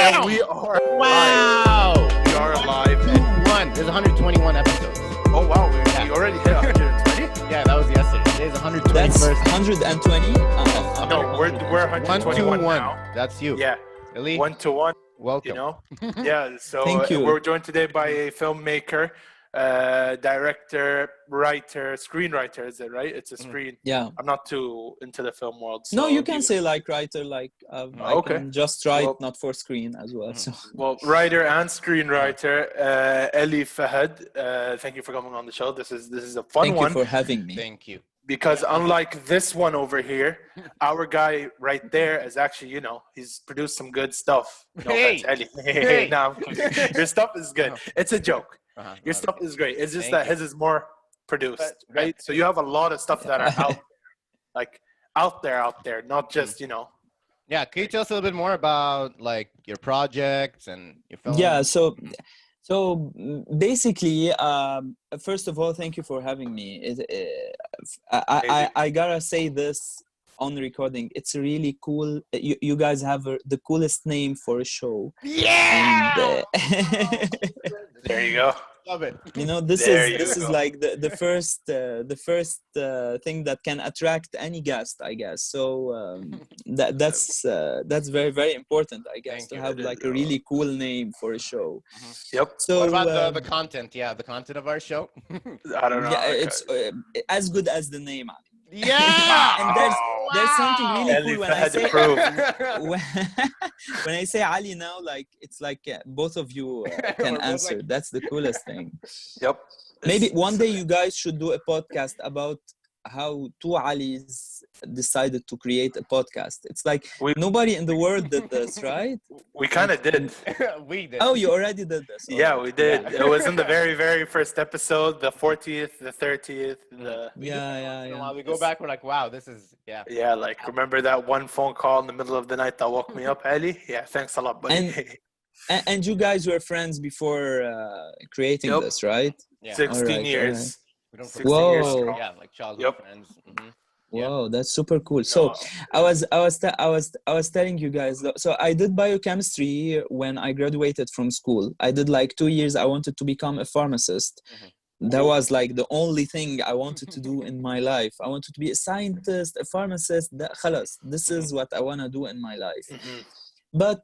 And we are live. Wow! We are live. And, There's 121 episodes. oh wow, we already hit 120? Yeah, that was yesterday. Today's 121st. That's 120. No, we're 121 now. That's you. Yeah, Elie, 1-to-1. welcome. You know, yeah. So Thank you. we're joined today by a filmmaker, director, writer, screenwriter. Is it right? It's a screen. Yeah. I'm not too into the film world. No, so you can say like writer, like I Okay. can just write, Well- not for screen as well. So Well, writer and screenwriter, Elie Fahed. Thank you for coming on the show. This is a fun thank one you for having me. Thank you. because unlike this one over here, our guy right there is actually, he's produced some good stuff. No Hey! offense, Elie. Hey! No, I'm kidding. Your stuff is good. It's a joke. Your stuff is great. It's just Thank that his is more produced, But- right? So you have a lot of stuff that are out there, not just, Yeah, can you tell us a little bit more about like your projects and your film? Yeah. So basically, first of all, thank you for having me. I gotta say this on recording. It's really cool. You guys have the coolest name for a show. Yeah! And, There you go. Love it. this There you is go. like the first thing that can attract any guest, I guess. So that's very, very important, I guess, Thank to you. have like a really cool name for a show. Yep. So What about the content? Yeah, the content of our show. I don't know. yeah, it's as good as the name. Yeah! And there's something really Elie cool when I Fahed say approved. when I say Ali now, like it's like both of you can We're both answer. like- That's the coolest thing. Yep. Maybe one day you guys should do a podcast about how two Alis decided to create a podcast. It's like We- nobody in the world did this, right? We kind of did. We did. Oh, you already did this. Yeah, Alright. we did. Yeah. It was in the very, very first episode, the 40th, the 30th, the Yeah. We go back, we're like, wow, this is, yeah. yeah, like remember that one phone call in the middle of the night that woke me up, Elie? Yeah, thanks a lot, buddy. And you guys were friends before creating Yep. this, right? Yeah. 16 Alright, years. We don't 16 years Whoa. strong. Yeah, like childhood Yep. friends. Yeah. Wow, that's super cool. So I was telling you guys. So I did biochemistry when I graduated from school. I did like 2 years. I wanted to become a pharmacist. That was like the only thing I wanted to do in my life. I wanted to be a scientist, a pharmacist. خلاص, this is what I want to do in my life. But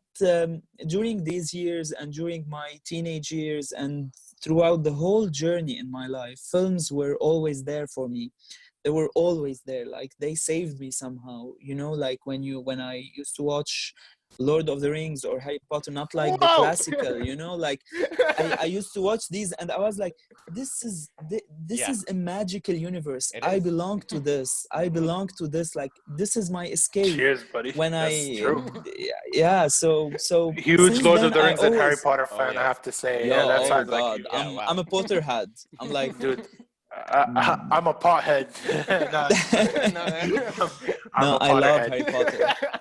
during these years and during my teenage years and throughout the whole journey in my life, films were always there for me. They were always there. Like they saved me somehow, like when I used to watch Lord of the Rings or Harry Potter, not like the Whoa! classical, like I used to watch these and I was like, this Yeah. is a magical universe. It I is. belong to this. I belong to this. Like this is my escape. Cheers, buddy. When That's true. yeah, so Huge since Lord of then, the I Rings and Harry always- Potter Oh, fan, yeah. I have to say. Yo, Yeah, that oh sounds God, like you. Yeah, wow. I'm a Potterhead. I'm like, Dude, I'm a pothead. No, I'm no, a I love Potterhead. Harry Potter.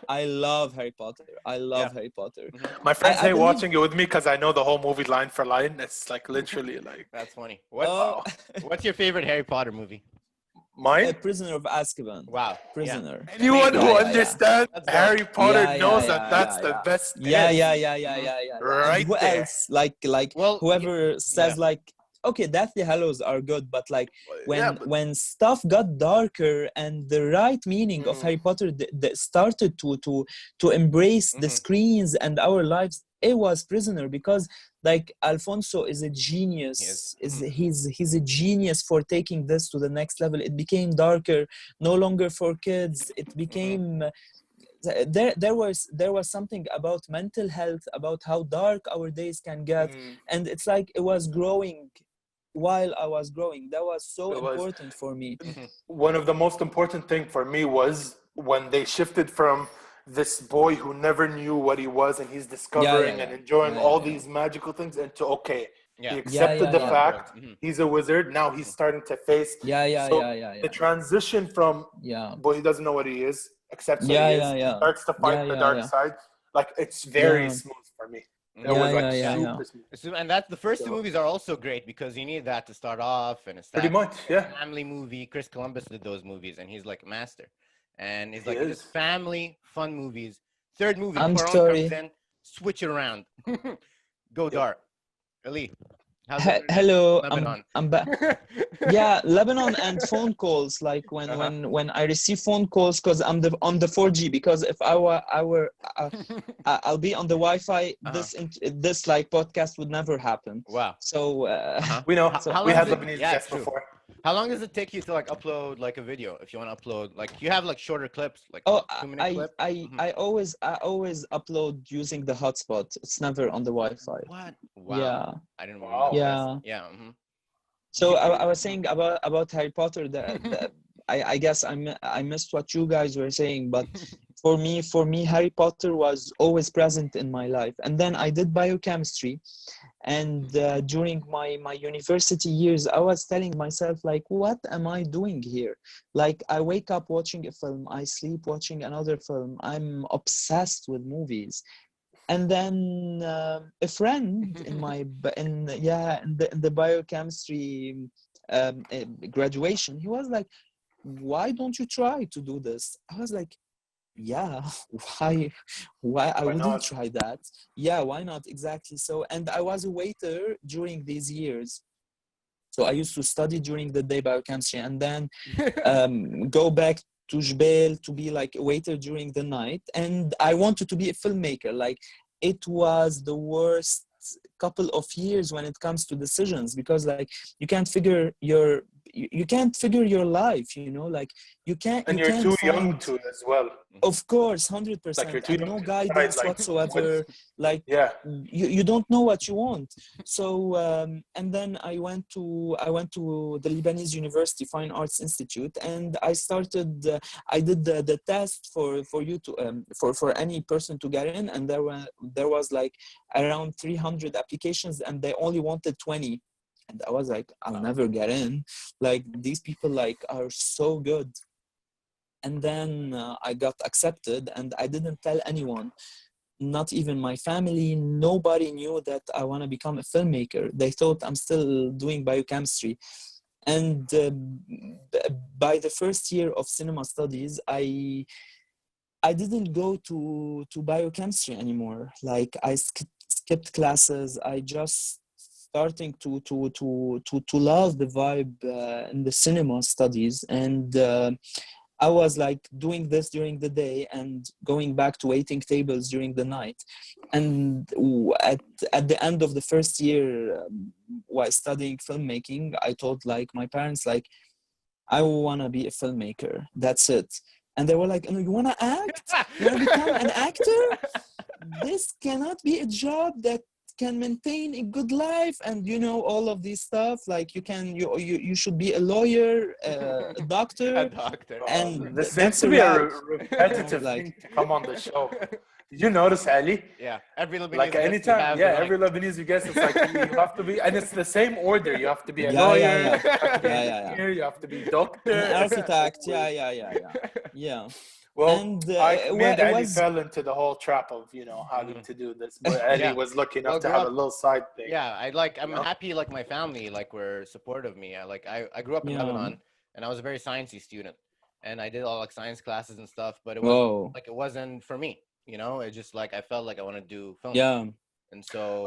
I love Harry Potter. I love Harry Potter. My friends I hate believe- watching it with me because I know the whole movie line for line. It's like literally like That's funny. What, Oh, what's your favorite Harry Potter movie? mine. Prisoner of Azkaban. Wow. Prisoner. Anyone Yeah, who yeah, yeah. understands That's Harry Potter Yeah, knows yeah, that yeah, that's yeah, the yeah. best. Yeah. hit. Right And who there. else? Like Well, whoever says yeah. like, okay, Deathly Hallows are good, but like Yeah, but- when stuff got darker and the right meaning of Harry Potter started to embrace the screens and our lives, it was Prisoner, because like Alfonso is a genius. He's a genius for taking this to the next level. It became darker, no longer for kids. It became there was something about mental health, about how dark our days can get, and it's like it was growing while I was growing. That was so It was. important for me. One of the most important thing for me was when they shifted from this boy who never knew what he was and he's discovering and enjoying all these magical things into Yeah. he accepted the yeah. fact he's a wizard. Now he's starting to face Yeah. the transition from Yeah. boy, he doesn't know what he is, accepts what Yeah, he is, yeah, yeah. starts to fight the dark side. Like it's very Yeah. smooth for me. It Yeah, was like yeah. super smooth. And that's the first two movies are also great because you need that to start off and it's Pretty much, yeah. family movie. Chris Columbus did those movies and he's like a master. And he's like He this is. family fun movies. Third movie, I'm Cuarón sorry. comes in, switch it around. Go dark. Elie, how's it in Hello, Lebanon? I'm back. Yeah, Lebanon and phone calls. Like when I receive phone calls, because I'm on the 4G. Because if I'll be on the Wi-Fi, this like podcast would never happen. Wow. So we know. How We long had does it- Lebanese yeah, guests true. before. How long does it take you to like upload like a video if you want to upload like you have like shorter clips like oh, 2-minute clip? I always upload using the hotspot. It's never on the Wi-Fi. What? Wow. Yeah. I didn't Wow. know Yeah. this. Yeah. So I was saying about Harry Potter that I guess I missed what you guys were saying, but for me Harry Potter was always present in my life. And then I did biochemistry, and during my university years I was telling myself like, what am I doing here? Like, I wake up watching a film, I sleep watching another film. I'm obsessed with movies. And then a friend in the biochemistry graduation, he was like, why don't you try to do this? I was like, yeah, why I wouldn't not? try that. Yeah, why not? Exactly. So, and I was a waiter during these years. So I used to study during the day biochemistry, and then go back to Jbel to be like a waiter during the night. And I wanted to be a filmmaker. Like, it was the worst couple of years when it comes to decisions, because like you can't figure your life, you know, like you can't Too young find, to as well. of course, Like 100%, you're too and young no to guidance decide, like, whatsoever. Like, yeah. you don't know what you want. So and then I went to the Lebanese University Fine Arts Institute, and I started I did the test for you to for any person to get in, and there was like around 300 applications, and they only wanted 20. And I was like, I'll never get in. Like, these people like are so good. And then I got accepted, and I didn't tell anyone, not even my family. Nobody knew that I want to become a filmmaker. They thought I'm still doing biochemistry. And by the first year of cinema studies, I didn't go to biochemistry anymore. Like, I skipped classes. I just starting to love the vibe in the cinema studies. And I was like doing this during the day and going back to waiting tables during the night. And at the end of the first year, while studying filmmaking, I told like my parents, like, I want to be a filmmaker. That's it. And they were like, oh, you want to act? You want to become an actor? This cannot be a job that can maintain a good life, and you know, all of these stuff. Like, you should be a lawyer, a doctor. A doctor. And This that's seems to a be a route. repetitive Like, thing to come on the show. Did you notice, Ali? Yeah, every Lebanese Like, guest we anytime, have, yeah, they're every like, Lebanese you guess, it's like you have to be, and it's the same order. You have to be a Yeah, lawyer, yeah, yeah. you have to be an Yeah. engineer, you have to be doctor. an It's architect. always- Yeah. Well, And me and it Ali was fell into the whole trap of, you know, having to do this. But Ali Yeah. was lucky enough Well, to grew have a up- little side thing. yeah, I'm know? happy like my family like were supportive of me. I grew up in Yeah. Lebanon, and I was a very sciencey student, and I did all like science classes and stuff, but it Whoa. wasn't for me, you know. It just like I felt like I want to do film. Yeah. And so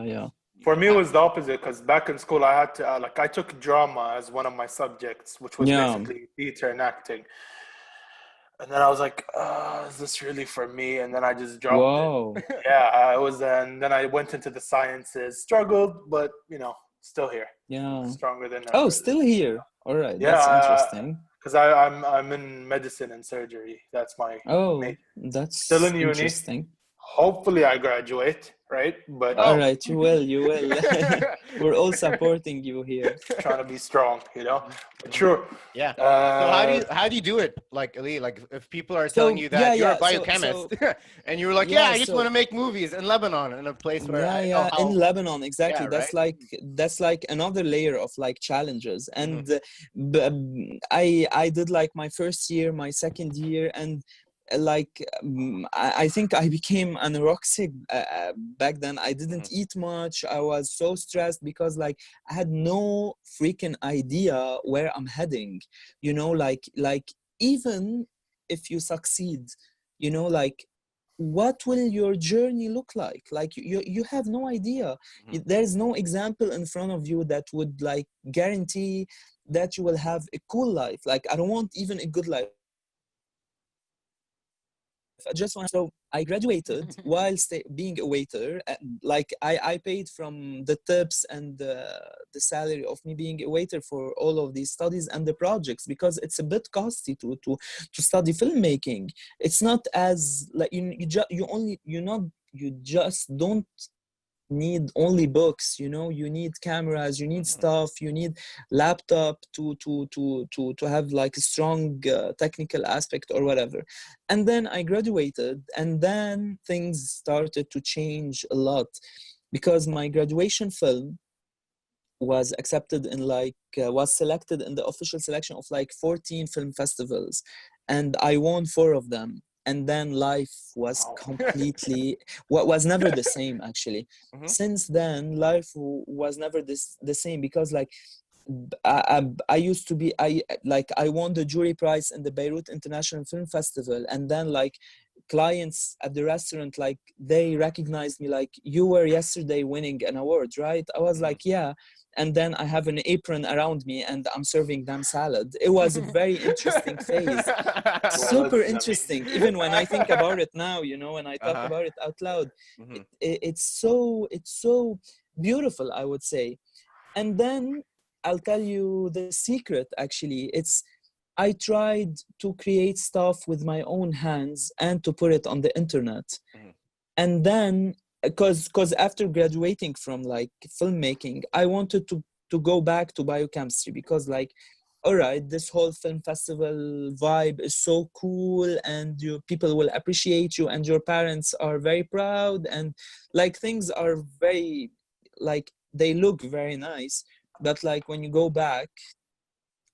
Yeah. For me, it was the opposite, because back in school, I had to, I took drama as one of my subjects, which was Yeah. basically theater and acting. And then I was like, is this really for me? And then I just dropped Whoa. it. Yeah, I was, and then I went into the sciences, struggled, but, you know, still here. Yeah. Stronger than ever. Oh, still here. All right. Yeah, That's interesting. Because I'm in medicine and surgery. That's my Oh, major. that's Still in uni. interesting. Hopefully I graduate, right? But All right, you will. We're all supporting you here. trying to be strong, you know. But sure. yeah. So how do you do it, like Elie? Like if people are telling you that you're a biochemist, and you're like, I just want to make movies in Lebanon, in a place where in Lebanon, exactly. Yeah, That's like another layer of like challenges. And I did like my first year, my second year, and like I think I became anorexic back then. I didn't eat much. I was so stressed because like I had no freaking idea where I'm heading, you know. Like even if you succeed, you know, like what will your journey look like? Like you have no idea. There's no example in front of you that would like guarantee that you will have a cool life. Like I don't want even a good life. I just want. So I graduated while being a waiter. Like I paid from the tips and the salary of me being a waiter for all of these studies and the projects, because it's a bit costly to study filmmaking. It's not as like you just don't need only books, you know. You need cameras, you need stuff, you need laptop to have like a strong technical aspect or whatever. And then I graduated, and then things started to change a lot, because my graduation film was accepted in like was selected in the official selection of like 14 film festivals, and I won 4 of them. And then life was completely what was never the same, actually. Since then life was never the same, because like I used to be I won the jury prize in the Beirut International Film Festival, and then like clients at the restaurant, like they recognized me, like, you were yesterday winning an award, right? I was like, yeah. And then I have an apron around me and I'm serving them salad. It was a very interesting phase. Super interesting. Even when I think about it now, you know, when I talk about it out loud, it's so beautiful, I would say. And then I'll tell you the secret, actually. I tried to create stuff with my own hands and to put it on the internet. And then because after graduating from like filmmaking, I wanted to go back to biochemistry, because like, all right, this whole film festival vibe is so cool, and people will appreciate you, and your parents are very proud, and like things are very, like, they look very nice. But like when you go back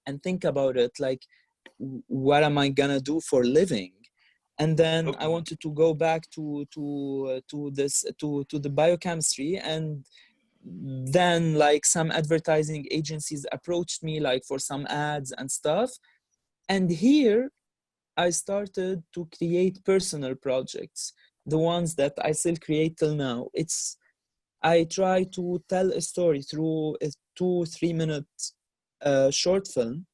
and think about it, like, what am I gonna do for a living? And then I wanted to go back to the biochemistry, and then like some advertising agencies approached me like for some ads and stuff. And here I started to create personal projects, the ones that I still create till now. I try to tell a story through a 2-3 minute short film,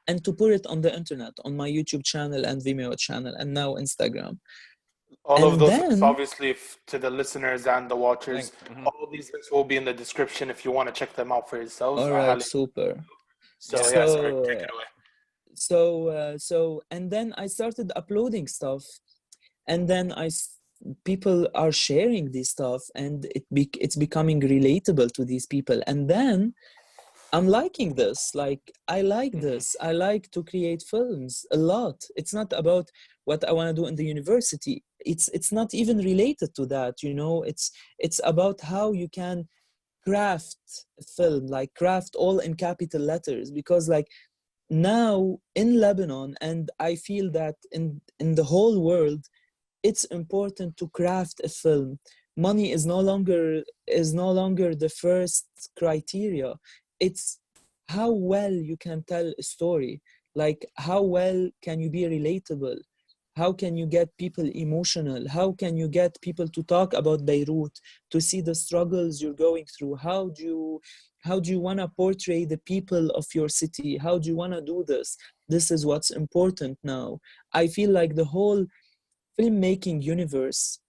and to put it on the internet, on my YouTube channel and Vimeo channel, and now Instagram. All of those links, obviously, to the listeners and the watchers, all these links will be in the description if you want to check them out for yourselves. All right, super. So yeah, sorry, take it away. So and then I started uploading stuff, and then people are sharing this stuff, and it's becoming relatable to these people. And then I'm liking this. Like, I like this. I like to create films a lot. It's not about what I want to do in the university. It's not even related to that, you know. It's about how you can craft a film, like craft all in capital letters, because like now in Lebanon, and I feel that in the whole world, it's important to craft a film. Money is no longer the first criteria. It's how well you can tell a story, like how well can you be relatable, how can you get people emotional, how can you get people to talk about Beirut, to see the struggles you're going through, how do you want to portray the people of your city, how do you want to do this. This is what's important now. I feel like the whole filmmaking universe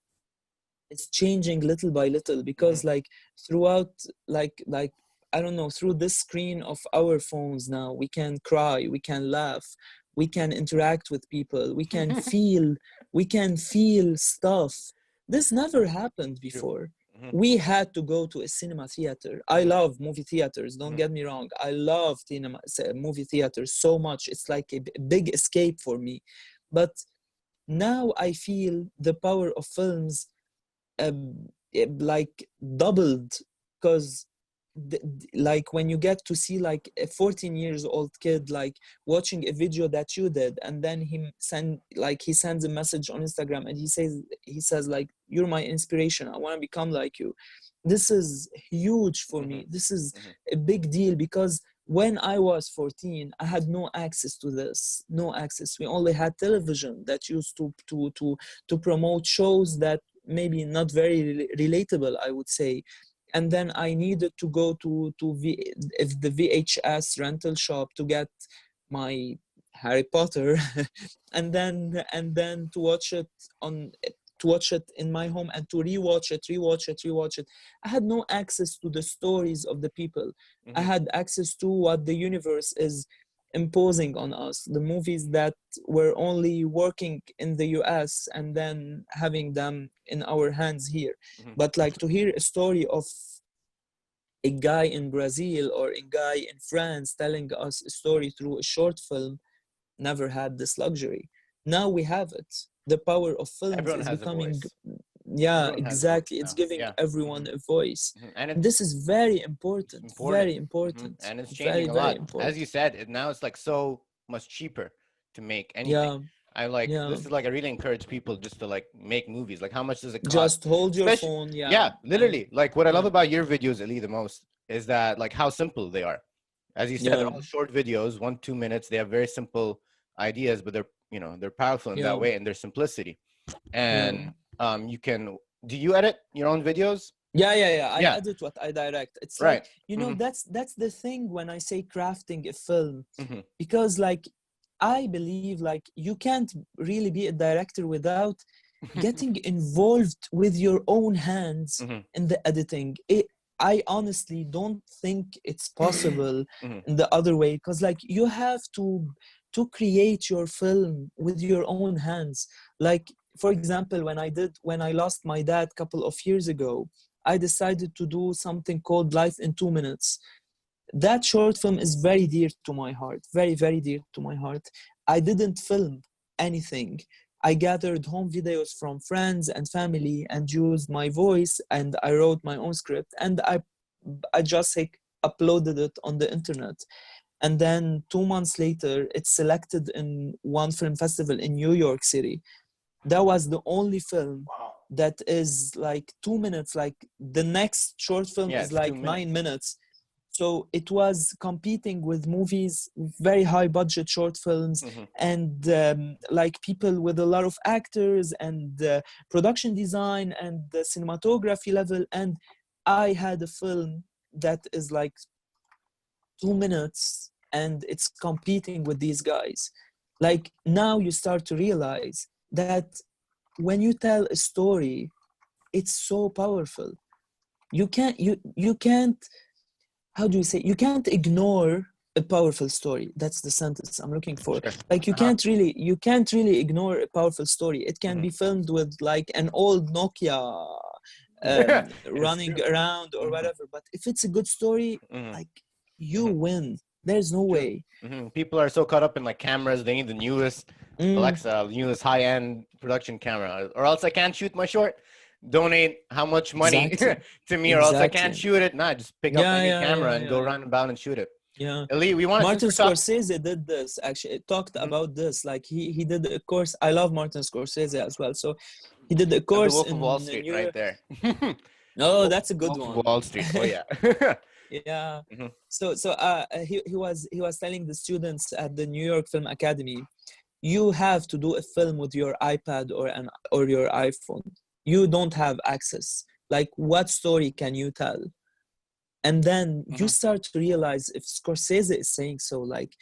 is changing little by little, because like throughout, like I don't know, through this screen of our phones now, we can cry, we can laugh, we can interact with people, we can feel stuff. This never happened before. We had to go to a cinema theater. I love movie theaters, don't get me wrong. I love movie theaters so much. It's like a big escape for me. But now I feel the power of films like doubled, because like when you get to see like a 14 years old kid like watching a video that you did, and then he sends a message on Instagram, and he says like, you're my inspiration, I want to become like you. This is huge for me. This is a big deal, because when I was 14, I had no access to this, no access. We only had television that used to promote shows that maybe not very relatable, I would say. And then I needed to go to the VHS rental shop to get my Harry Potter, and then to watch it in my home and to rewatch it. I had no access to the stories of the people. I had access to what the universe is imposing on us, the movies that were only working in the US and then having them in our hands here. But like to hear a story of a guy in Brazil or a guy in France telling us a story through a short film, never had this luxury. Now we have it. The power of films Everyone is has becoming, yeah, exactly. It's giving everyone a voice. And this is very important, very important. And it's very, changing a very lot. important. As you said, now it's like so much cheaper to make anything. I like this is like I really encourage people just to like make movies. Like how much does it cost? Just hold your phone. Yeah, literally. Like what I love about your videos, Elie, the most is that like how simple they are. As you said, they're all short videos, 1-2 minutes. They have very simple ideas, but they're powerful in that way and their simplicity. And you can do you edit your own videos? I edit what I direct. It's like that's the thing when I say crafting a film, because like I believe like you can't really be a director without getting involved with your own hands in the editing. I honestly don't think it's possible in the other way, because like you have to create your film with your own hands. Like for example, when I lost my dad a couple of years ago, I decided to do something called Life in 2 Minutes. That short film is very dear to my heart, very, very dear to my heart. I didn't film anything. I gathered home videos from friends and family and used my voice, and I wrote my own script, and I just like uploaded it on the internet. And then 2 months later, it's selected in one film festival in New York City. That was the only film that is like 2 minutes. Like the next short film is like 9 minutes. So it was competing with movies, very high budget short films, and like people with a lot of actors and production design and the cinematography level. And I had a film that is like 2 minutes and it's competing with these guys. Like now you start to realize that when you tell a story, it's so powerful. You can't, how do you say, you can't ignore a powerful story. That's the sentence I'm looking for. Like you can't really ignore a powerful story. It can be filmed with like an old Nokia running around or whatever, but if it's a good story, like you win. There's no way. People are so caught up in like cameras, they need the newest Alexa, newest high-end production camera, or else I can't shoot my short. Donate how much money to me, or else I can't shoot it. Nah, just pick up any camera and go run about and shoot it. Elie, we want Martin Scorsese did this actually. It talked about this. Like he did a course. I love Martin Scorsese as well. So he did a course the Wolf in of Wall Street right there. Oh, that's a good one. Wall Street. Oh yeah. Yeah. So he was telling the students at the New York Film Academy, you have to do a film with your iPad or your iPhone. You don't have access. Like, what story can you tell? And then you start to realize, if Scorsese is saying so, like,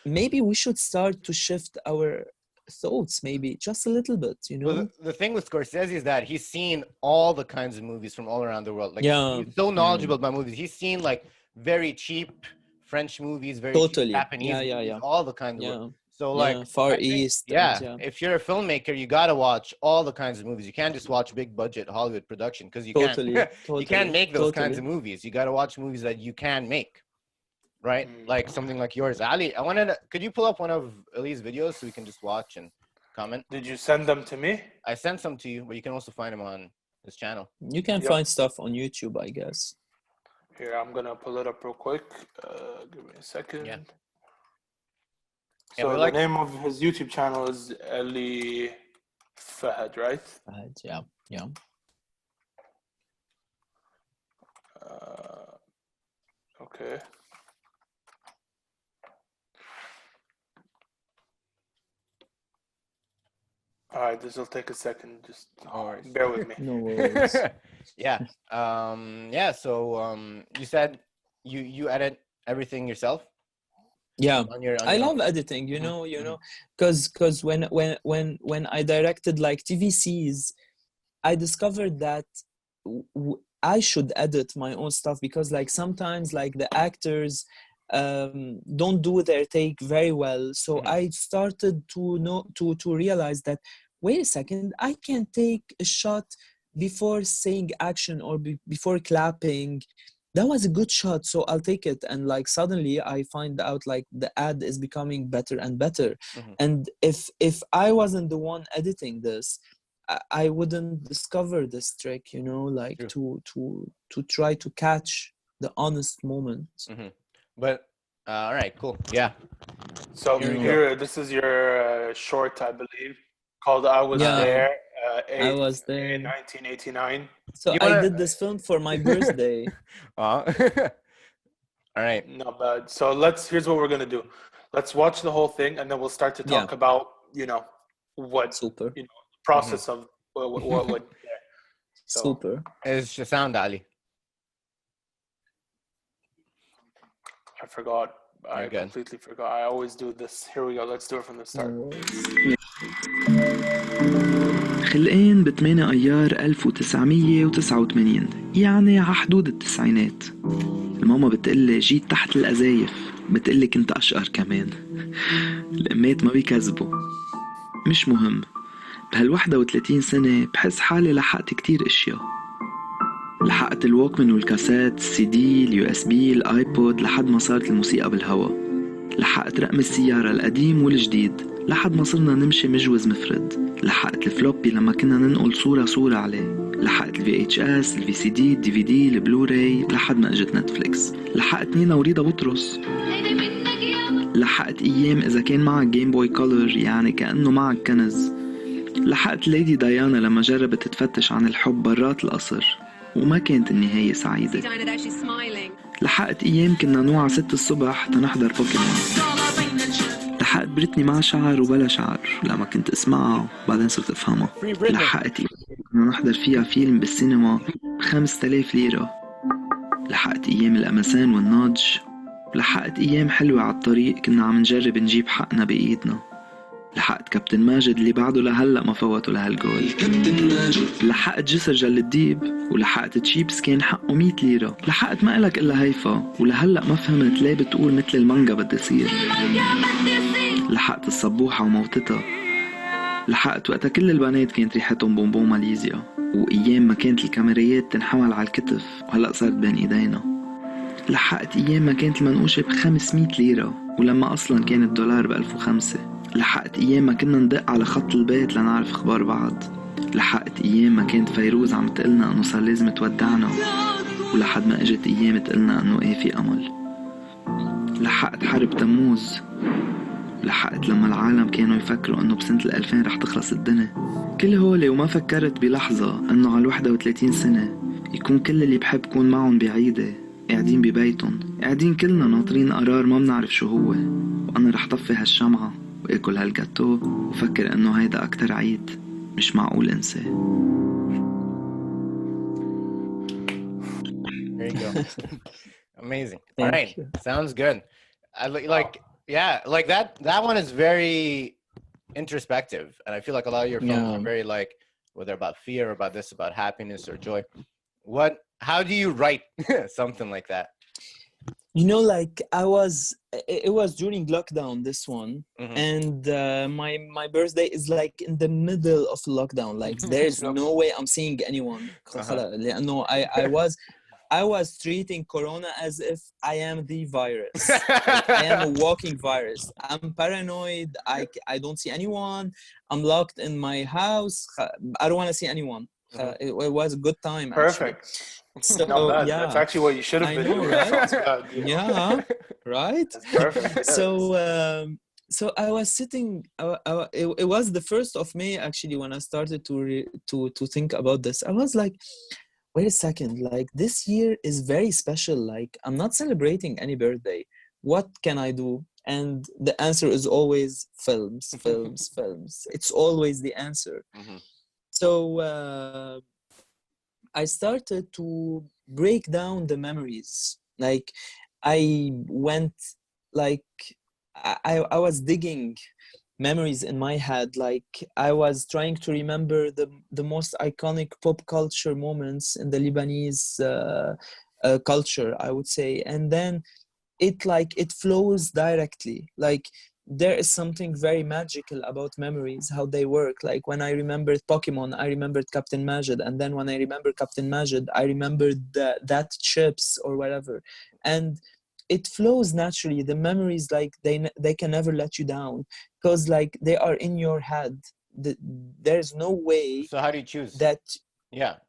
maybe we should start to shift our thoughts, maybe just a little bit, you know? Well, the thing with Scorsese is that he's seen all the kinds of movies from all around the world. Like, he's so knowledgeable about movies. He's seen like very cheap French movies, very cheap Japanese movies, all the kinds of world. So like Far East. If you're a filmmaker, you gotta watch all the kinds of movies. You can't just watch big budget Hollywood production, because you can't you can't make those kinds of movies. You gotta watch movies that you can make, right? Like something like yours. Ali, could you pull up one of Elie's videos so we can just watch and comment? Did you send them to me? I sent some to you, but you can also find them on his channel. You can find stuff on YouTube, I guess. Here, I'm gonna pull it up real quick. Give me a second. So the name of his YouTube channel is Elie Fahed, right? Yeah. Okay. All right, this will take a second. Just bear with me. No worries. Yeah. So you said you edit everything yourself? Yeah, on your I love editing, you know, because when I directed like TVCs, I discovered that I should edit my own stuff, because like sometimes like the actors don't do their take very well. So I started to realize that, wait a second, I can take a shot before saying action or before clapping. That was a good shot, so I'll take it. And like suddenly I find out like the ad is becoming better and better. And if I wasn't the one editing this, I wouldn't discover this trick, you know, like to try to catch the honest moment. But all right, cool. Yeah. So here, this is your short, I believe, called "I Was There." I was there. 1989. So I did this film for my birthday. All right. Not bad. So here's what we're gonna do. Let's watch the whole thing, and then we'll start to talk about, you know, what Super. You know, the process of what. So, super. It's just sound, Ali. I forgot. I completely forgot. I always do this. Here we go. Let's do it from the start. خلقان ب 8 أيار 1989، يعني ع حدود التسعينات. الماما بتقلي جيت تحت الأزايف، بتقلي كنت أشقر كمان. الأمات ما بيكذبوا. مش مهم، بهال31 سنة بحس حالي لحقت كتير اشياء. لحقت الووكمان والكاسات، السي دي، اليو اس بي، الايبود، لحد ما صارت الموسيقى بالهوا. لحقت رقم السيارة القديم والجديد لحد ما صرنا نمشي مجوز مفرد. لحقت الفلوبي لما كنا ننقل صورة عليه. لحقت الفي اتش اس، الفي سي دي، الدي في دي، البلوراي، لحد ما اجت نتفليكس. لحقت نينا وريدا بطرس. لحقت ايام اذا كان معك جيم بوي كولر يعني كأنه معك كنز. لحقت ليدي ديانا لما جربت تفتش عن الحب برات القصر وما كانت النهاية سعيدة. لحقت ايام كنا نوعى 6 الصبح تنحضر بوكيمون. لحقت بريتني مع شعر وبلا شعر لما كنت اسمعها وبعدين صرت افهمها. لحقت كنا نحضر فيها فيلم بالسينما ب5000 ليرة. لحقت ايام الامازون والناضج. لحقت ايام حلوة على الطريق كنا عم نجرب نجيب حقنا بايدنا. لحقت كابتن ماجد اللي بعده لهلا ما فوتوا لهالجول. لحقت جسر جل الديب ولحقت تشيبس كان حقه 100 ليرة. لحقت ما إلك إلا هيفا ولهلا ما فهمت ليه بتقول مثل المانجا بدي صير. لحقت الصبوحة وموتتها. لحقت وقتها كل البنات كانت ريحتهم بونبون ماليزيا، وأيام ما كانت الكاميريات تنحمل على الكتف وهلا صارت بين إيدينا. لحقت أيام ما كانت المنقوشة ب500 ليرة ولما أصلا كان الدولار ب1005. لحقت أيام ما كنا ندق على خط البيت لنعرف أخبار بعض. لحقت أيام ما كانت فيروز عم تقلنا أنه صار لازم تودعنا، ولحد ما إجت أيام تقلنا أنه إيه في أمل. لحقت حرب تموز. لحقت لما العالم كانوا يفكروا أنه بسنة 2000 رح تخلص الدنيا. كل هولي وما فكرت بلحظة أنه على 31 سنة يكون كل اللي بحب كون معهم بعيدة قاعدين ببيتهم، قاعدين كلنا ناطرين قرار ما بنعرف شو هو. وأنا رح طفي هالشمعة وآكل هالجاتو وفكر إنه هيدا أكتر عيد مش معقول أنساه. There you go. Amazing. All right. Sounds good. I like that one is very introspective, and I feel like a lot of your films are very like, whether about fear or about this, about happiness or joy. How do you write something like that? You know, like it was during lockdown, this one, and my birthday is like in the middle of lockdown. Like there's no way I'm seeing anyone. No, I was treating Corona as if I am the virus. Like, I am a walking virus. I'm paranoid. I don't see anyone. I'm locked in my house. I don't want to see anyone. It was a good time. Perfect. So, not bad. Yeah. That's actually what you should have been doing. Right? Bad, you know? Yeah, right? That's perfect. Yes. So I was sitting. It was the 1st of May actually when I started to think about this. I was like, wait a second. Like this year is very special. Like I'm not celebrating any birthday. What can I do? And the answer is always films. It's always the answer. So I started to break down the memories. Like I went, like I was digging memories in my head. Like I was trying to remember the most iconic pop culture moments in the Lebanese culture, I would say. And then it flows directly. Like there is something very magical about memories, how they work. Like when I remembered Pokemon, I remembered Captain Majid, and then when I remember Captain Majid, I remembered that chips or whatever, and it flows naturally. The memories, like they can never let you down, because like they are in your head. There's no way. So how do you choose That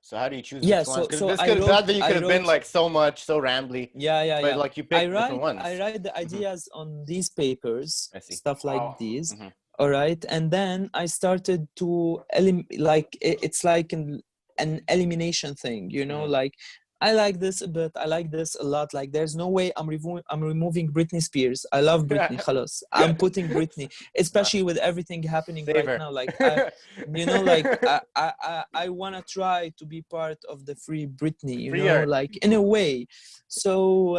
so how do you choose yeah which ones? so Because so this I could wrote that you could have been like so rambly. But like you picked different ones. I write the ideas on these papers, I see. stuff like these. All right, and then I started to it's like an elimination thing, you know. Like I like this a bit, I like this a lot. Like there's no way I'm removing Britney Spears. I love Britney. Khalas. I'm putting Britney, especially with everything happening right now. Like you know, like I want to try to be part of the free Britney, you know, like in a way. So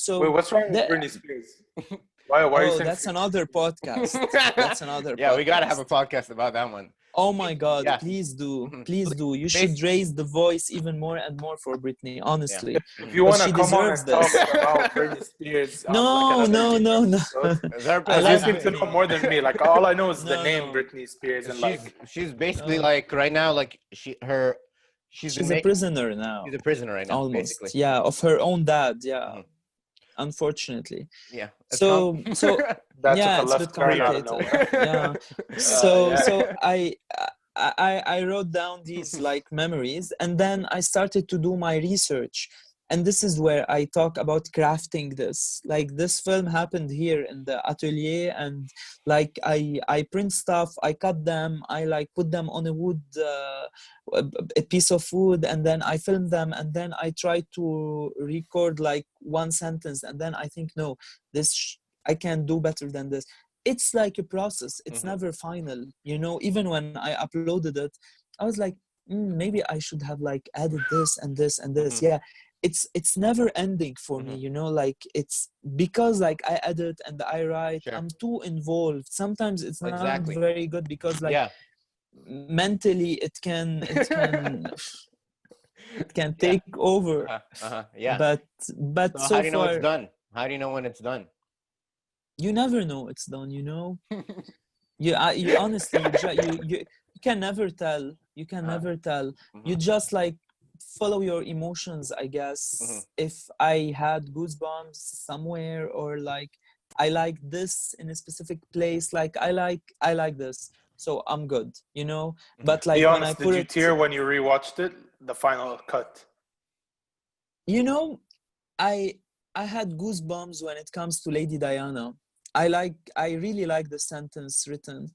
wait, what's wrong with Britney Spears? Why are you saying that's another podcast. That's another yeah, podcast. we gotta have a podcast about that one. Oh my God, please do. Please do. You should raise the voice even more and more for Britney, honestly. If you want to come on and talk about Britney Spears, no. I seem to know more than me. Like all I know is the name Britney Spears, and she's basically like right now, like she's a prisoner now. She's a prisoner right now, almost. basically. Yeah, of her own dad. Yeah. Unfortunately. Yeah. So that it's a bit complicated. Yeah. So I wrote down these like memories, and then I started to do my research. And this is where I talk about crafting this. Like this film happened here in the atelier, and like I print stuff, I cut them, I like put them on a wood, a piece of wood, and then I film them, and then I try to record like one sentence, and then I think, no, I can do better than this. It's like a process. It's never final, you know. Even when I uploaded it, I was like, maybe I should have like added this and this and this. Yeah. It's never ending for me, you know. Like it's because like I edit and I write, I'm too involved. Sometimes it's not very good because like mentally it can take over. Yeah. But so how do you know it's done? How do you know when it's done? You never know it's done, you know. you honestly you can never tell. You can never tell. You just like follow your emotions, I guess. If I had goosebumps somewhere, or like I like this in a specific place, like I like this, so I'm good, you know. But like, be honest, did you tear when you rewatched it, the final cut? You know, I had goosebumps when it comes to Lady Diana. I really like the sentence written,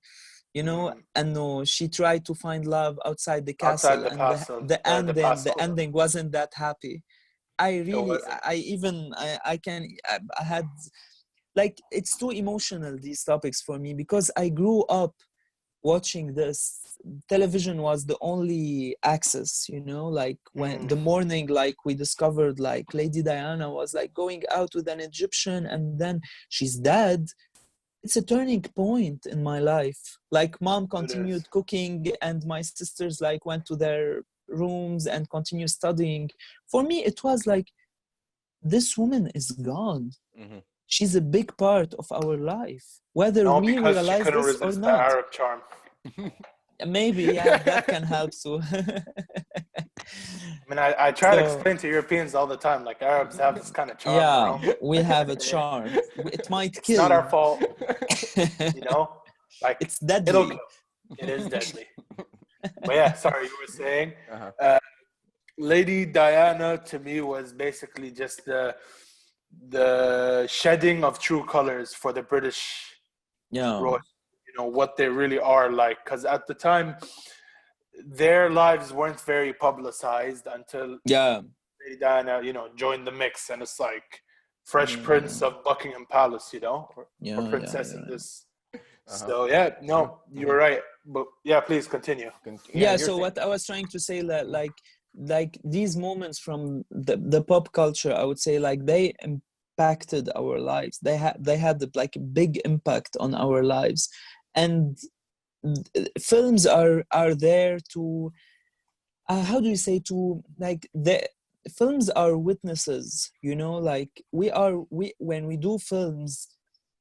you know. And no, she tried to find love outside the castle, the ending wasn't that happy. I had like, it's too emotional, these topics for me, because I grew up watching this. Television was the only access, you know. Like when the morning, like we discovered like Lady Diana was like going out with an Egyptian and then she's dead. It's a turning point in my life. Like mom continued cooking and my sisters like went to their rooms and continued studying. For me, it was like, this woman is gone. She's a big part of our life, whether we realize this or not. The Arab charm. Maybe, yeah, that can help too. I mean, I try to explain to Europeans all the time, like Arabs have this kind of charm. Yeah, we have a charm. It might kill. It's not our fault, you know. Like it's deadly. It is deadly. But yeah, sorry, you were saying. Lady Diana to me was basically just the shedding of true colors for the British royal. You know what they really are like, because at the time their lives weren't very publicized until Lady Diana, you know, joined the mix. And it's like Fresh Prince of Buckingham Palace, you know, or princess in this. So no, you're right. But please continue. So what I was trying to say, that like these moments from the pop culture, I would say, like they impacted our lives. They had like a big impact on our lives, and films are there to how do you say, to like the films are witnesses, you know, like when we do films,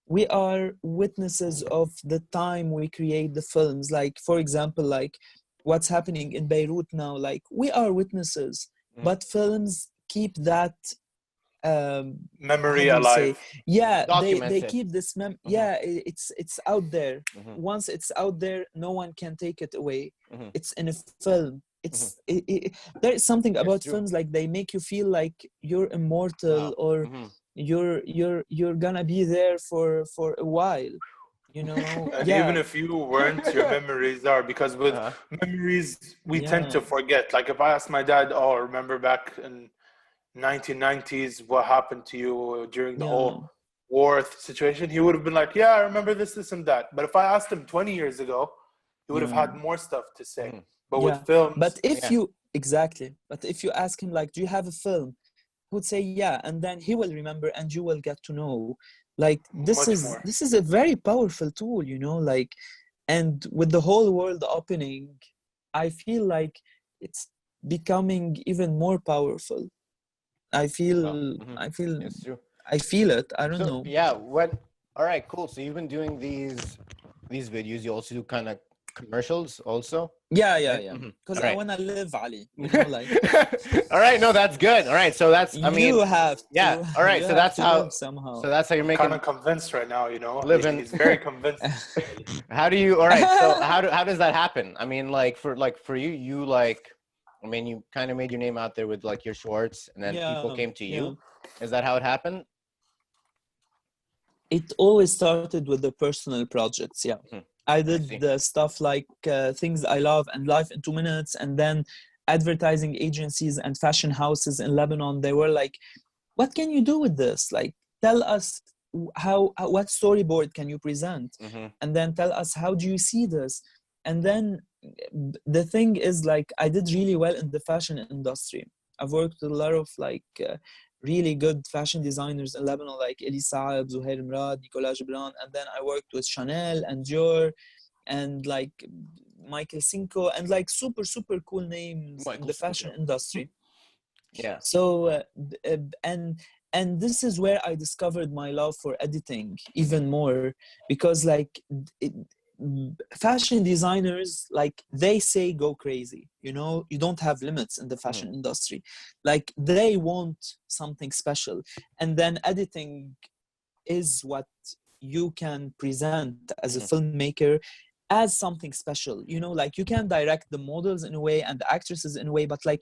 we are witnesses of the time we create the films. Like, for example, like what's happening in Beirut now, like we are witnesses, but films keep that memory alive. They keep this it's out there. Once it's out there, no one can take it away. It's in a film. There is something about films, like they make you feel like you're immortal, or you're gonna be there for a while, you know. And even if you weren't, your memories are, because with memories we tend to forget. Like if I ask my dad, remember back in 1990s what happened to you during the whole war situation, he would have been like, I remember this and that. But if I asked him 20 years ago, he would have had more stuff to say. But with films, but if you ask him, like, do you have a film, he would say and then he will remember, and you will get to know, like, this is a very powerful tool, you know, like. And with the whole world opening, I feel like it's becoming even more powerful. I feel it. I don't know. All right, cool. So you've been doing these videos. You also do kind of commercials also? Because I want to live, Ali. You know, like. All right, no, that's good. All right, so that's, I mean, you have to, all right, so that's how somehow. So that's how you're making. I'm kind of convinced right now, you know. Living. He's very convinced. How do you? All right, so how does that happen? I mean, like for you, like, I mean, you kind of made your name out there with like your shorts, and then people came to you. Is that how it happened? It always started with the personal projects. I did the stuff like Things I Love and Life in 2 Minutes, and then advertising agencies and fashion houses in Lebanon, they were like, what can you do with this? Like, tell us what storyboard can you present? And then tell us, how do you see this? And then the thing is, like, I did really well in the fashion industry. I've worked with a lot of like really good fashion designers in Lebanon, like Elie Fahed, Zuhair Mrad, Nicolas Gibran, and then I worked with Chanel and Dior and like Michael Cinco and like super cool names in the fashion industry. So and this is where I discovered my love for editing even more, because like fashion designers, like, they say go crazy, you know, you don't have limits in the fashion industry. Like, they want something special, and then editing is what you can present as a filmmaker as something special, you know. Like, you can direct the models in a way and the actresses in a way, but like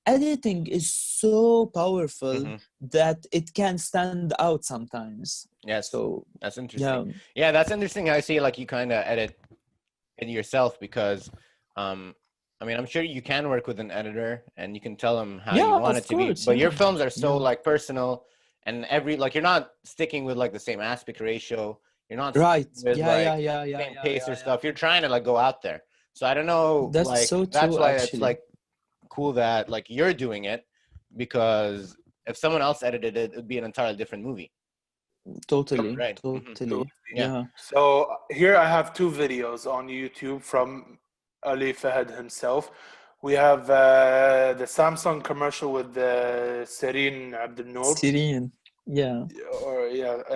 editing is so powerful that it can stand out sometimes. So that's interesting. That's interesting. I see, like, you kind of edit it yourself, because I mean, I'm sure you can work with an editor and you can tell them how you want it to be, but your films are so like personal, and like, you're not sticking with like the same aspect ratio, you're not with same pace or stuff. You're trying to like go out there. So I don't know, that's like, so that's true, why actually. It's like cool that like you're doing it, because if someone else edited it, it'd be an entirely different movie. Totally. So here I have 2 videos on YouTube from Elie Fahed himself. We have the Samsung commercial with Serene Abdelnour.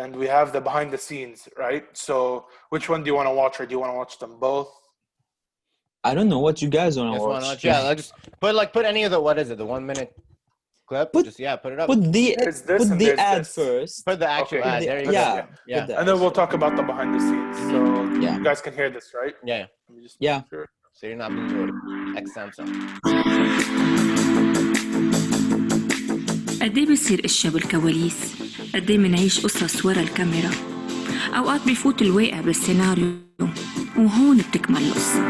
And we have the behind the scenes, right? So which one do you want to watch, or do you want to watch them both? I don't know what you guys want to watch. I'll just put any of the, what is it, the 1 minute clip? Put it up. Put the ad first. Put the actual ad. There you go. And then we'll talk about the behind the scenes. So you guys can hear this, right? Sure. So you're not being told X Samsung. قد ايه بيصير اشياء بالكواليس، قد ايه منعيش قصص ورا الكاميرا، اوقات بيفوت الواقع بالسيناريو وهون بتكمل القصة.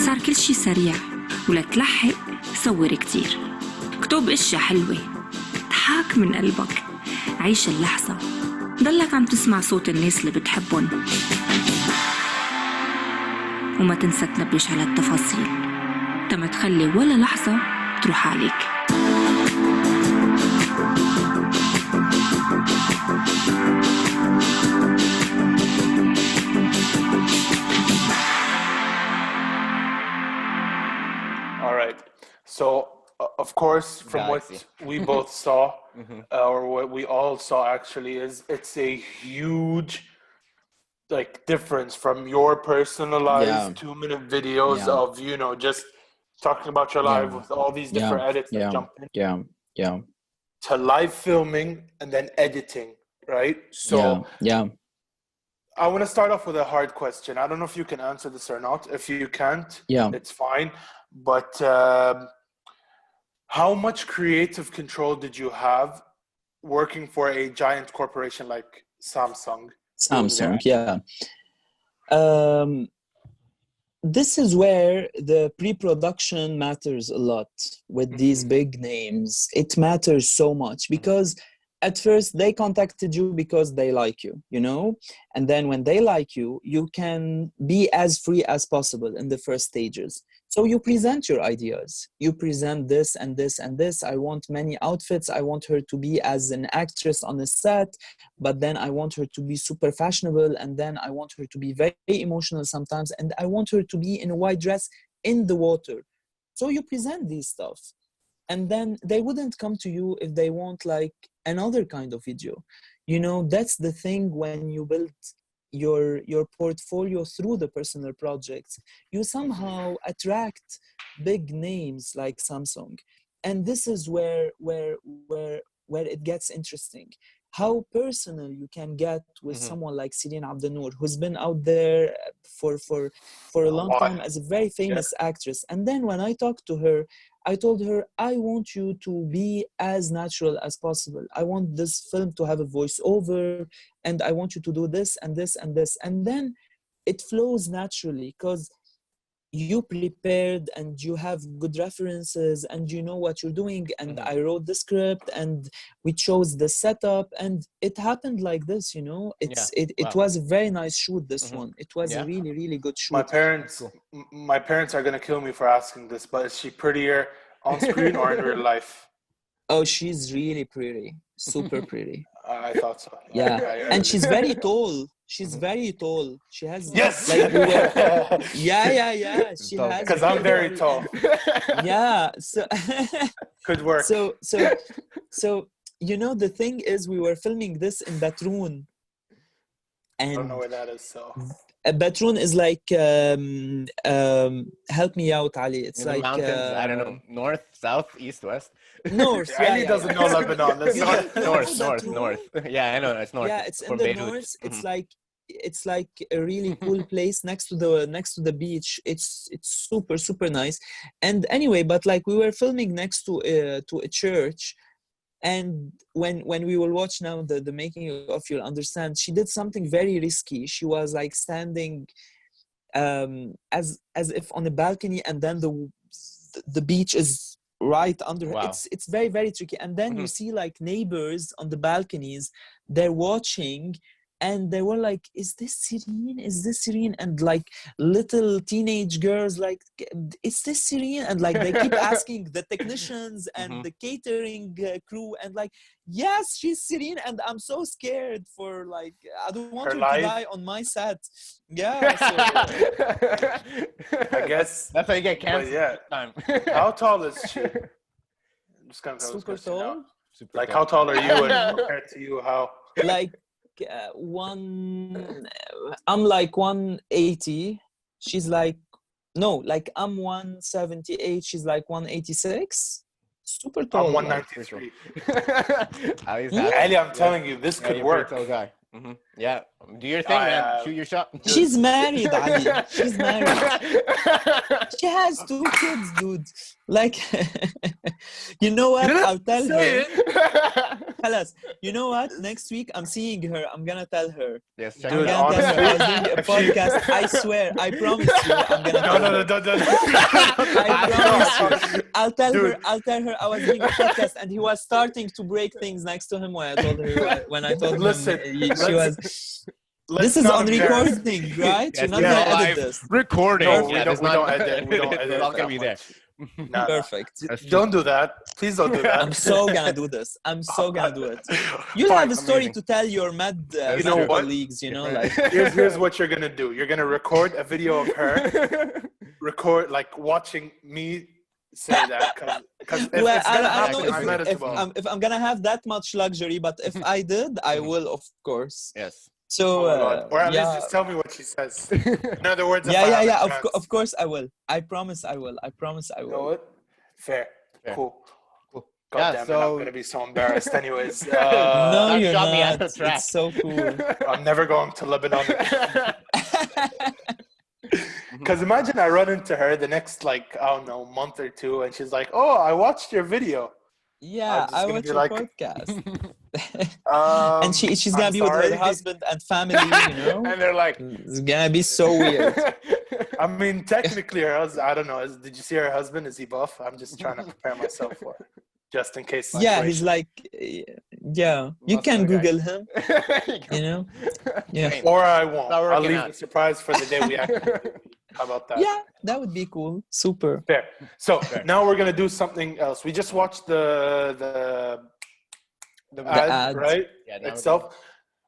صار كل شي سريع، ولا تلحق صور كتير، اكتب اشياء حلوة، ضحك من قلبك، عيش اللحظة، ضلك عم تسمع صوت الناس اللي بتحبهم، وما تنسى تلبش على التفاصيل تما تخلي ولا لحظة تروح عليك. All right. So, of course, from what we both saw, or what we all saw actually, is it's a huge difference from your personalized 2-minute videos of, just talking about your life with all these different edits that jump in. To live filming and then editing, right? So, I want to start off with a hard question. I don't know if you can answer this or not. If you can't, it's fine. But how much creative control did you have working for a giant corporation like Samsung? This is where the pre-production matters a lot with these big names. It matters so much because at first they contacted you because they like you, and then when they like you, you can be as free as possible in the first stages. So you present your ideas. You present this and this and this. I want many outfits. I want her to be as an actress on a set, but then I want her to be super fashionable, and then I want her to be very emotional sometimes, and I want her to be in a white dress in the water. So you present these stuff, and then they wouldn't come to you if they want another kind of video. That's the thing when you build your portfolio through the personal projects, you somehow attract big names like Samsung. And this is where it gets interesting. How personal you can get with someone like Sirine Abdenour, who's been out there for a long time as a very famous actress. And then when I talked to her, I told her, I want you to be as natural as possible. I want this film to have a voiceover, and I want you to do this and this and this. And then it flows naturally because you prepared and you have good references and you know what you're doing. And I wrote the script and we chose the setup, and it happened like this, It was a very nice shoot, this one. It was a really, really good shoot. My parents are going to kill me for asking this, but is she prettier on screen or in real life? Oh, she's really pretty. Super pretty. I thought so. Yeah. And she's very tall. She's very tall. She has yes. Yeah. She has because I'm very tall. Yeah. So could work. So the thing is, we were filming this in Batroun. And I don't know where that is. So Batroun is help me out, Ali. It's in the mountains. I don't know, north, south, east, west. North. Ali doesn't know Lebanon. That's north. Yeah, I know. It's north. Yeah, it's in the north. It's like a really cool place next to the beach. It's super, super nice. And anyway, but we were filming next to a church. And when we will watch now the making of, you'll understand, she did something very risky. She was standing as if on a balcony, and then the beach is right under her. Wow. It's very, very tricky. And then you see neighbors on the balconies, they're watching, and they were like, is this Sirine? Is this Sirine? And little teenage girls is this Sirine? And they keep asking the technicians and the catering crew, and yes, she's Sirine. And I'm so scared for I don't want her to die on my set. Yeah. So. I guess that's how you get cancer. Yeah. How tall is she? I'm just kind of super tall. How tall are you? And compared to you, how? I'm 180. She's I'm 178. She's 186. Super tall. I'm 193. Ali, I'm telling you, this could work. Tall guy. Yeah, do your thing, man. Shoot your shot. She's married, Ali. She's married. She has 2 kids, dude. Like, you know what? I'll tell her. Halas, you know what? Next week I'm seeing her. I'm gonna tell her. Yes, Dude, I'm gonna tell her I was doing a podcast. I swear. I promise you. I'm gonna tell her. No. I promise you. I'll tell her I was doing a podcast and he was starting to break things next to him when I told her Listen, she was. This is on recording, right? Yes, You're not gonna edit this. Recording. No, we don't edit. We don't edit. It's all gonna be there. Nah. Perfect. Don't do that. Please don't do that. I'm so gonna do this. I'm so gonna do it. You'll have a story to tell your med colleagues, you know, like. Here's what you're gonna do. You're gonna record a video of her, like watching me say that, because well, I don't know if I'm gonna have that much luxury, but if I did, I will, of course. Yes. So, or at least just tell me what she says. In other words, of course I will. I promise I will. You know what? Fair. Cool. God Yeah, damn so... it, I'm gonna be so embarrassed. Anyways, no, you're shot me not. at the track. It's so cool. I'm never going to Lebanon. Because imagine I run into her the next, like, I don't know, month or two, and she's like, "Oh, I watched your video." Yeah, I watched your podcast. And she's gonna be sorry. with her husband and family, you know. And they're like, it's gonna be so weird. I mean, technically, her husband. I don't know. Did you see her husband? Is he buff? I'm just trying to prepare myself for it, just in case. Yeah, he's like, yeah. You can Google him. You know. Yeah. Or I won't. I'll leave the surprise for the day we actually. How about that? Yeah, that would be cool. Super. Fair. So now we're gonna do something else. We just watched the ad, right? Yeah, itself.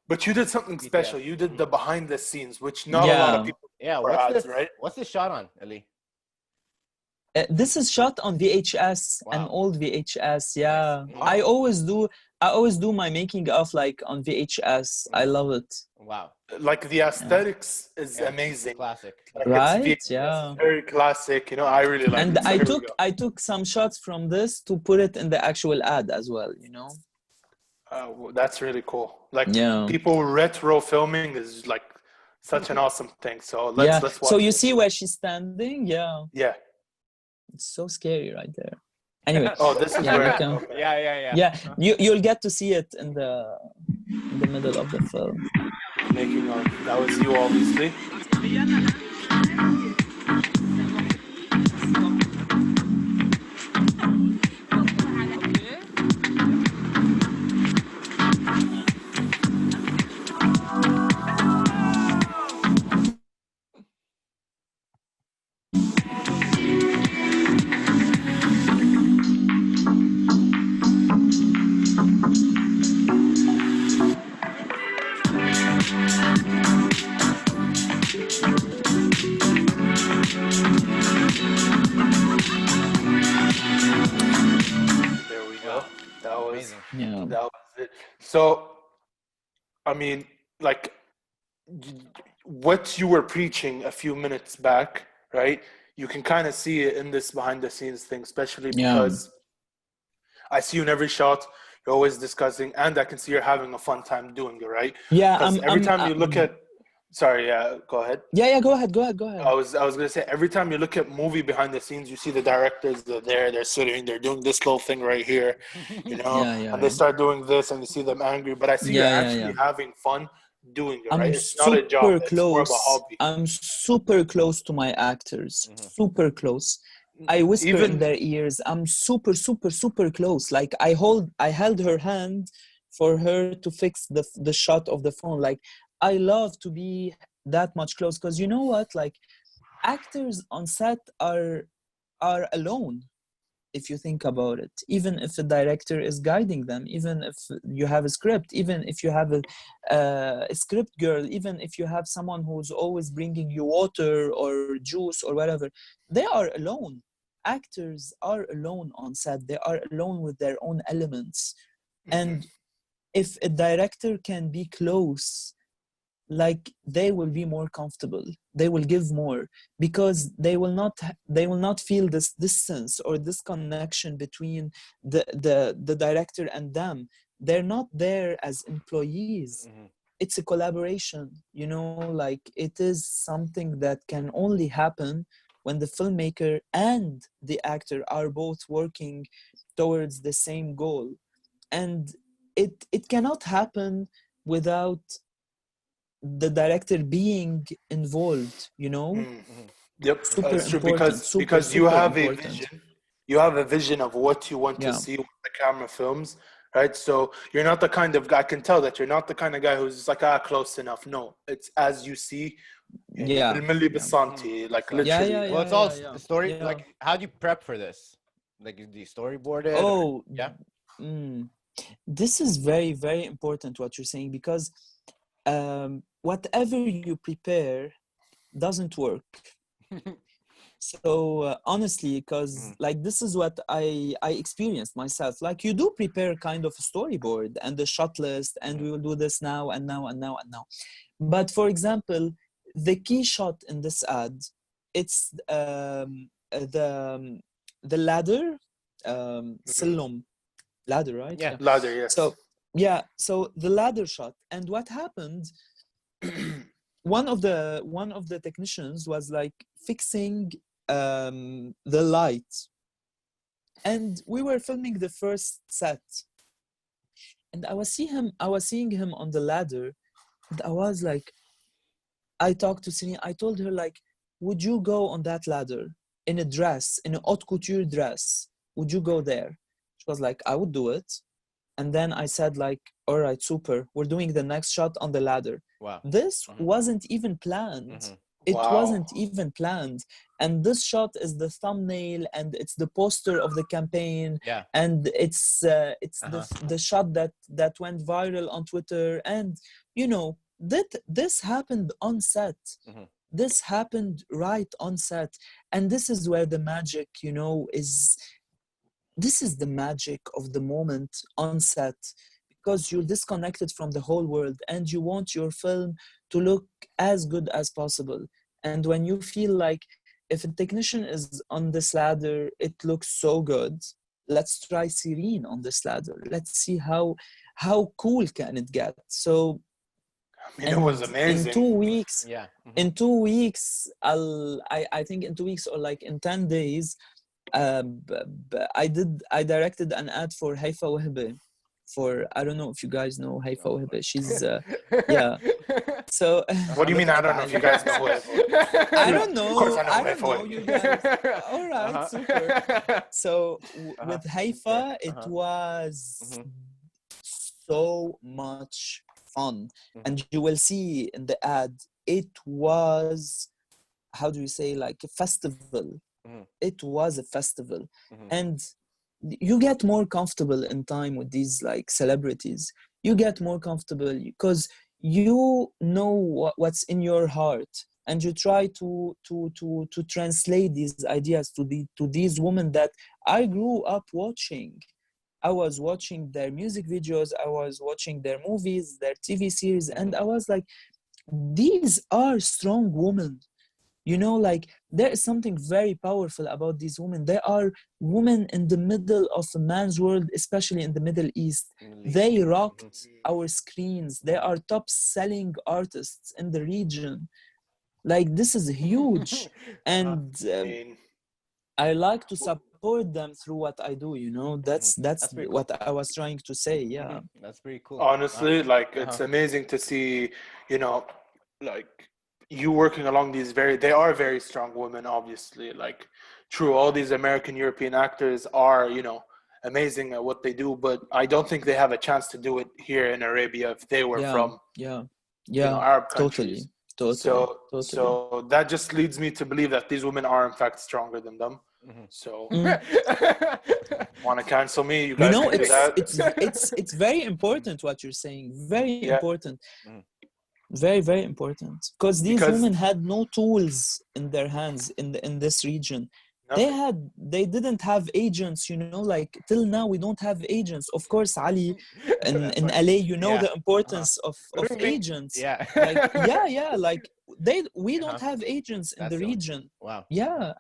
But you did something special. You did the behind the scenes, which not a lot of people. Yeah. What's this shot on, Elie? This is shot on VHS, an old VHS. Yeah, wow. I always do my making of like on VHS. I love it. Wow. Like the aesthetics is amazing. Classic. Like right? It's yeah. Very classic. You know, I really like it. And so I took some shots from this to put it in the actual ad as well. You know. That's really cool. Like people retro filming is like such an awesome thing. So let's watch. So you see where she's standing? Yeah. Yeah. It's so scary right there. Anyway. This is where. Yeah. Yeah, you'll get to see it in the middle of the film. Making of. That was you, obviously. That was it. So, I mean, like, what you were preaching a few minutes back, right? You can kind of see it in this behind the scenes thing, especially because I see you in every shot. You're always discussing, and I can see you're having a fun time doing it, right? Yeah. Every time you look at, sorry, go ahead. Yeah, go ahead. I was gonna say, every time you look at movie behind the scenes, you see the directors. They're sitting, they're doing this little thing right here, you know, and they start doing this, and you see them angry. But I see you're actually having fun doing it, right? It's not a job. It's more of a hobby. I'm super close to my actors. Super close. I whisper in their ears. I'm super, super, super close. Like I held her hand for her to fix the shot of the phone. Like I love to be that much close, because you know what? Like actors on set are alone. If you think about it, even if the director is guiding them, even if you have a script, even if you have a script girl, even if you have someone who's always bringing you water or juice or whatever, they are alone. Actors are alone on set. They are alone with their own elements. And if a director can be close, like they will be more comfortable, they will give more, because they will not feel this distance or this connection between the director and them. They're not there as employees. it's a collaboration, you know, like it is something that can only happen when the filmmaker and the actor are both working towards the same goal. And it cannot happen without the director being involved, you know. Yep, Super that's true, important, because you super have important. you have a vision of what you want to see when the camera films, right? So you're not the kind of guy, I can tell that you're not the kind of guy who's just like, close enough. No, it's as you see. بالملي بالسنتي, like literally. Well, it's all the story. Like, how do you prep for this? Like, do you storyboard it? This is very, very important what you're saying, because whatever you prepare doesn't work. So honestly, because like this is what I experienced myself. Like, you do prepare kind of a storyboard and the shot list, and we will do this now and now and now and now. But for example, the key shot in this ad, it's the ladder, سلم, ladder, right? Yeah, ladder, yes. So the ladder shot, and what happened? one of the technicians was like fixing the light, and we were filming the first set, and I was seeing him on the ladder, and I was like, I talked to Celine, I told her, like, would you go on that ladder in a dress, in a haute couture dress? Would you go there? She was like, I would do it. And then I said, like, all right, super, we're doing the next shot on the ladder. Wow. This wasn't even planned. It wasn't even planned. And this shot is the thumbnail, and it's the poster of the campaign. Yeah. And it's the shot that went viral on Twitter. And, you know, this happened on set. This happened right on set. And this is where the magic, you know, this is the magic of the moment on set, because you're disconnected from the whole world and you want your film to look as good as possible. And when you feel like, if a technician is on this ladder, it looks so good, let's try Serene on this ladder. Let's see how cool can it get. So I mean, it was amazing. In 2 weeks, in 2 weeks, I think in 2 weeks, or like in 10 days, I directed an ad for HAIFA WEHBE. For, I don't know if you guys know HAIFA WEHBE. She's yeah. So what do you mean? I don't know if you guys know it. I don't know. Of course I don't know you guys. All right, super. So with HAIFA, it was so much fun, and you will see in the ad, it was, how do you say, like a festival. It was a festival. And you get more comfortable in time with these like celebrities. You get more comfortable because you know what's in your heart, and you try to translate these ideas to these women that I grew up watching. I was watching their music videos, I was watching their movies, their TV series, and I was like, these are strong women. You know, like, there is something very powerful about these women. They are women in the middle of a man's world, especially in the Middle East. They rocked our screens. They are top-selling artists in the region. Like, this is huge. And I like to support them through what I do, you know. That's what I was trying to say, yeah. That's pretty cool. Honestly, like, it's amazing to see, you know, like, you working along these they are very strong women, obviously. Like, true, all these American, European actors are, you know, amazing at what they do, but I don't think they have a chance to do it here in Arabia if they were from you know, Arab countries. So that just leads me to believe that these women are in fact stronger than them. So want to cancel me, you guys, you know, can do that. it's very important what you're saying. Very important. Very, very important, because these women had no tools in their hands in this region. They didn't have agents, you know, like, till now we don't have agents. Of course, Ali, in LA, you know, the importance of agents. Like, we don't have agents in the region.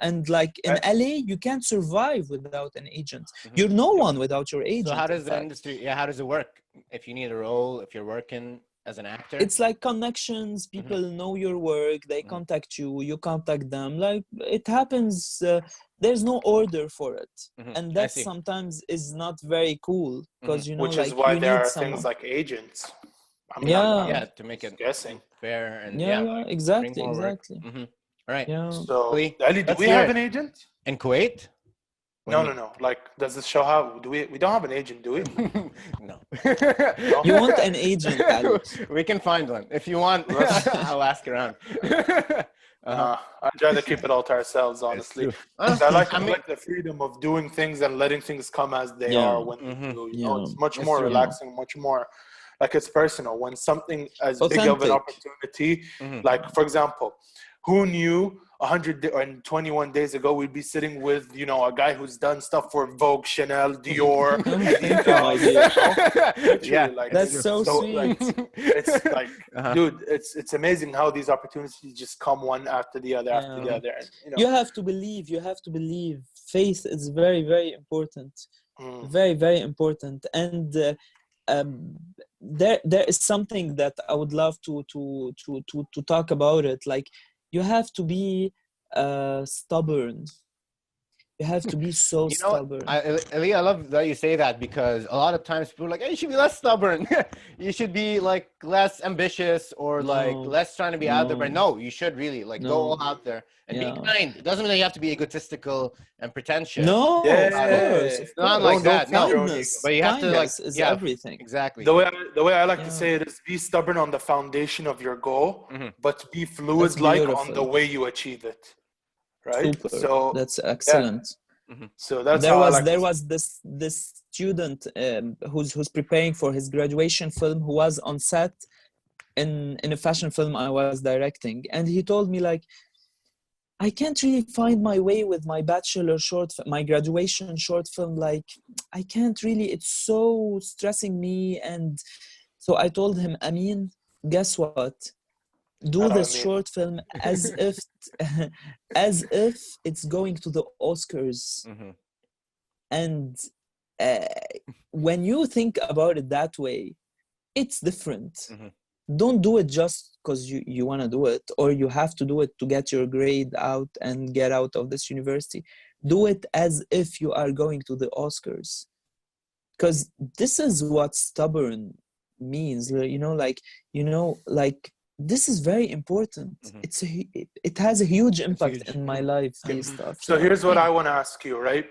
And like in LA, you can't survive without an agent. You're no one without your agent. So how does the industry, how does it work? If you need a role, if you're working as an actor? It's like connections. People know your work. They contact you. You contact them. Like it happens. There's no order for it, and that sometimes is not very cool because you know, which like is why you there need are someone. things like agents. I mean, Yeah, to make it guessing fair and Yeah, exactly. All right. Yeah. So, Elie, do we have an agent in Kuwait? No. Like, does this show have? We don't have an agent, do we? No. You want an agent, Alex? We can find one if you want. I'll ask around. I'd rather keep it all to ourselves, honestly. I like the freedom of doing things and letting things come as they are when they do. You know, it's much more relaxing, much more like it's personal. When something as big of an opportunity, like for example, who knew 121 days ago we'd be sitting with, you know, a guy who's done stuff for Vogue, Chanel, Dior. Yeah, like, that's so sweet. Like, it's like, dude, it's amazing how these opportunities just come one after the other, after the other. And, you have to believe. You have to believe. Faith is very, very important. Very, very important. And there is something that I would love to talk about it. Like, you have to be stubborn. You have to be so stubborn. Elie, I love that you say that because a lot of times people are like, hey, you should be less stubborn. You should be like less ambitious or like less trying to be out there. But no, you should really like go all out there and be kind. It doesn't mean that you have to be egotistical and pretentious. No, of course. Not like that. Kindness. But you have to like is everything. Exactly. The way I like to say it is be stubborn on the foundation of your goal, but be fluid like on the way you achieve it. Right. Super. So that's excellent. So that's there was this student who's preparing for his graduation film who was on set in a fashion film I was directing, and he told me like, I can't really find my way with my my graduation short film. Like, I can't really. It's so stressing me, and so I told him, Amin, guess what? Do this short film as if it's going to the Oscars. And when you think about it that way, it's different. Don't do it just because you want to do it, or you have to do it to get your grade out and get out of this university. Do it as if you are going to the Oscars, because this is what stubborn means. Like this is very important. It has a huge impact in my life. These stuff. So here's what I want to ask you, right?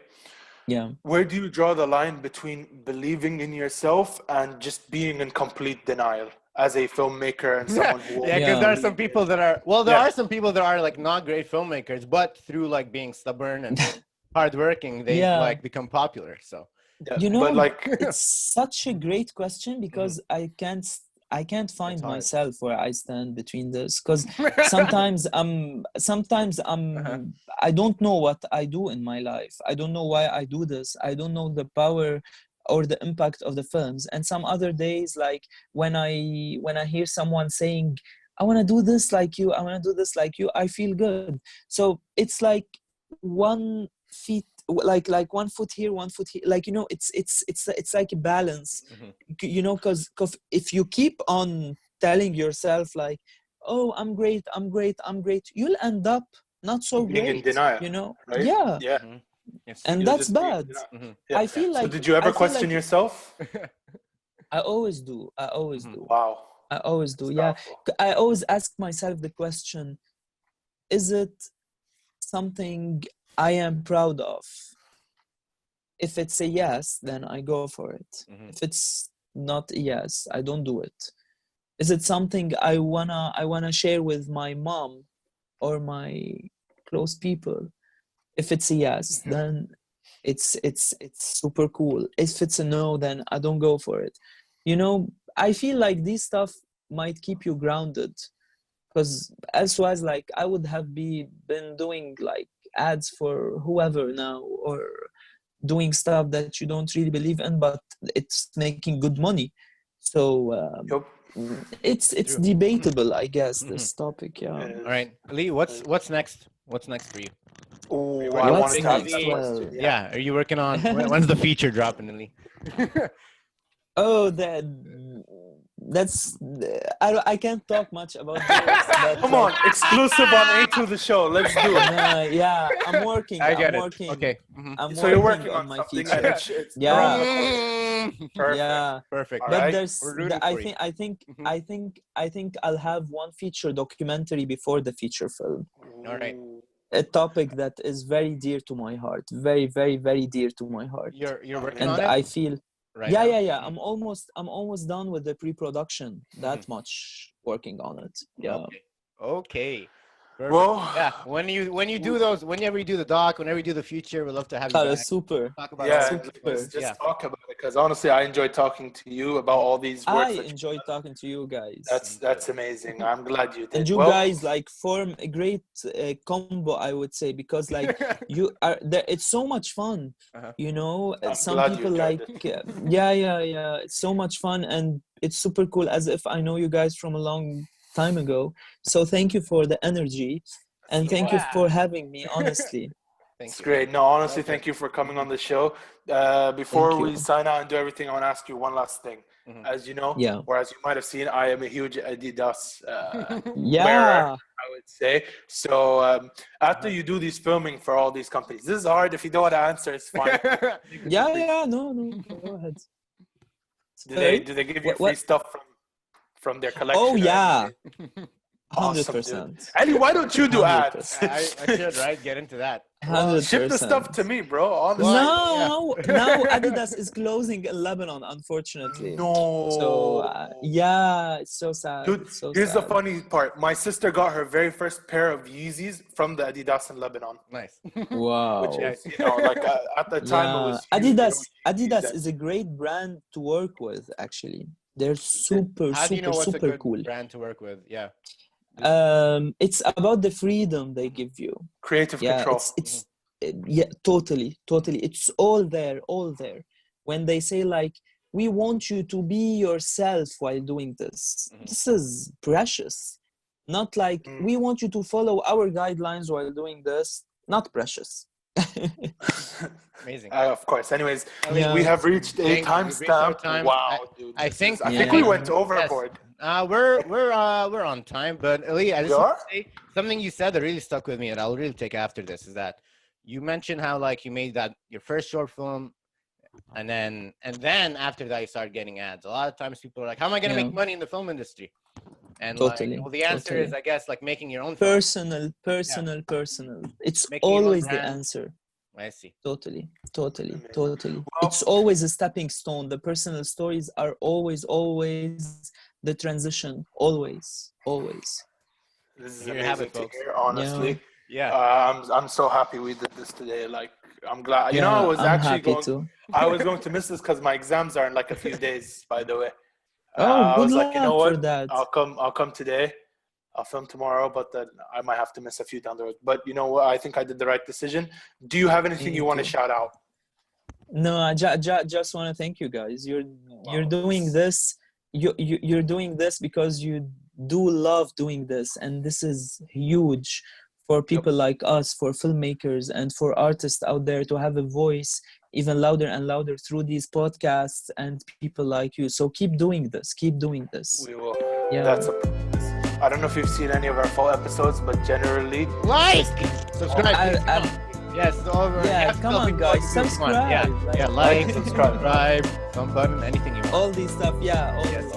Yeah. Where do you draw the line between believing in yourself and just being in complete denial as a filmmaker and someone who because there are some people that are are some people that are like not great filmmakers, but through like being stubborn and hardworking, they like become popular. So but like it's such a great question because I can't find myself where I stand between this, because sometimes I don't know what I do in my life. I don't know why I do this. I don't know the power or the impact of the films. And some other days, like when I hear someone saying, I want to do this like you, I want to do this like you, I feel good. So it's like 1 foot, like 1 foot here, 1 foot here, like, you know, it's like a balance, you know, because if you keep on telling yourself like, oh, I'm great, you'll end up not so being great, in denial, you know, right? yeah. Yes. And that's bad. I feel like. So did you ever question yourself? I always do. Wow. I always do. Yeah. I always ask myself the question: is it something I am proud of? If it's a yes, then I go for it. If it's not a yes, I don't do it. Is it something I wanna share with my mom or my close people? If it's a yes, then it's super cool. If it's a no, then I don't go for it. You know, I feel like this stuff might keep you grounded, because elsewise, like, I would have been doing like ads for whoever now, or doing stuff that you don't really believe in, but it's making good money. So it's debatable, I guess, this topic. Yeah. All right, Elie, what's next? What's next for you? Oh, I wanted to ask that question. Yeah, are you working on when's the feature dropping, Elie? Oh, that's I can't talk much about this. But, come on, exclusive on A to the show. Let's do it. Yeah, I'm working. I get I'm it. working. Okay. So you're working on my something feature. and it's Yeah. perfect. Yeah. Perfect. All But right. there's I think I'll have one feature documentary before the feature film. All right. A topic that is very dear to my heart. Very, very, very dear to my heart. You're working And on it? I feel Right yeah, now? yeah, yeah. I'm almost done with the pre-production. That much working on it. Yeah. Okay. Perfect. Well, Yeah. Whenever you do the doc, whenever you do the feature, we'd love to have you back. Super. Talk about yeah, all let's just talk about it because honestly, I enjoy talking to you about all these works. I enjoy talking to you guys. That's amazing. I'm glad you did. And you guys like form a great combo, I would say, because like you are there. It's so much fun, you know. I'm some glad people you like enjoyed it's so much fun, and it's super cool, as if I know you guys from a long time ago. So thank you for the energy, and thank you for having me, honestly. It's great. No, honestly, thank you for coming on the show. Before we sign out and do everything, I want to ask you one last thing. As you know, or as you might have seen, I am a huge Adidas wearer, I would say. So after you do these filming for all these companies, this is hard. If you don't want to answer, it's fine. No, go ahead. Do they give you free stuff from their collection? Oh yeah. Awesome, 100%. Elie, why don't you do ads? I should, right? Get into that. 100%. Ship the stuff to me, bro. Honestly. No, now Adidas is closing in Lebanon, unfortunately. No. So it's so sad. Dude, here's the funny part. My sister got her very first pair of Yeezys from the Adidas in Lebanon. Nice. Wow. Which is, like at the time it was huge. Adidas is a great brand to work with, actually. They're super cool brand to work with. Yeah. It's about the freedom they give you, creative control. It's totally it's all there. When they say like, we want you to be yourself while doing this, this is precious. Not like we want you to follow our guidelines while doing this, not precious. Amazing. Of course. Anyways, we have reached a timestamp. Wow, dude. I think we went overboard. Yes. We're on time, but Elie, I just want to say something you said that really stuck with me, and I'll really take after this. Is that you mentioned how like you made your first short film, and then after that you started getting ads. A lot of times people are like, "How am I going to make money in the film industry?" And the answer is, I guess, like making your own personal. It's always the answer. I see. Totally. Well, it's always a stepping stone. The personal stories are always the transition. Always. This is amazing to hear, honestly. Yeah. I'm so happy we did this today. Like, I'm glad. You know, I was actually going to miss this because my exams are in like a few days, by the way. I was like, you know what? I'll come today. I'll film tomorrow, but then I might have to miss a few down the road. But you know what? I think I did the right decision. Do you have anything you want to shout out? No, I just want to thank you guys. You're doing this. You're doing this because you do love doing this, and this is huge for people like us, for filmmakers, and for artists out there to have a voice even louder and louder through these podcasts and people like you. So keep doing this. We will. Yeah. That's a promise. I don't know if you've seen any of our full episodes, but generally, subscribe. Yes, come on, guys, subscribe. Like, subscribe, thumb button, anything you want. All these stuff, you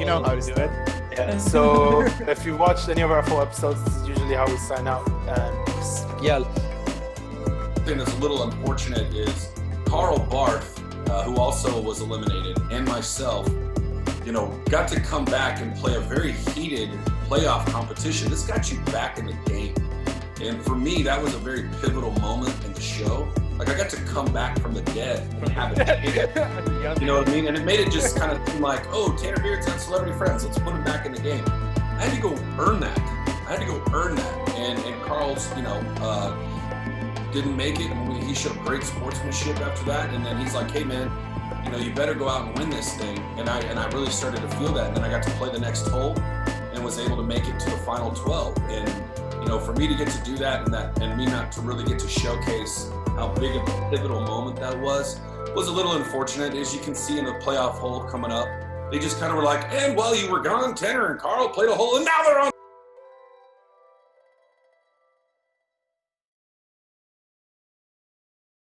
know how to do it. Yeah. So if you watched any of our full episodes, this is usually how we sign out. And The thing that's a little unfortunate is Carl Barth, who also was eliminated, and myself, got to come back and play a very heated playoff competition. This got you back in the game. And for me, that was a very pivotal moment in the show. Like, I got to come back from the dead and have a kid. You know what I mean? And it made it just kind of seem like, oh, Tanner Beard's on Celebrity Friends. Let's put him back in the game. I had to go earn that. And Carl's, didn't make it. And he showed great sportsmanship after that. And then he's like, hey, man, you better go out and win this thing. And I really started to feel that. And then I got to play the next hole and was able to make it to the final 12. And for me to get to do that and me not to really get to showcase how big a pivotal moment that was a little unfortunate. As you can see in the playoff hole coming up, They just kind of were like, and while you were gone, Tanner and Carl played a hole, and now they're on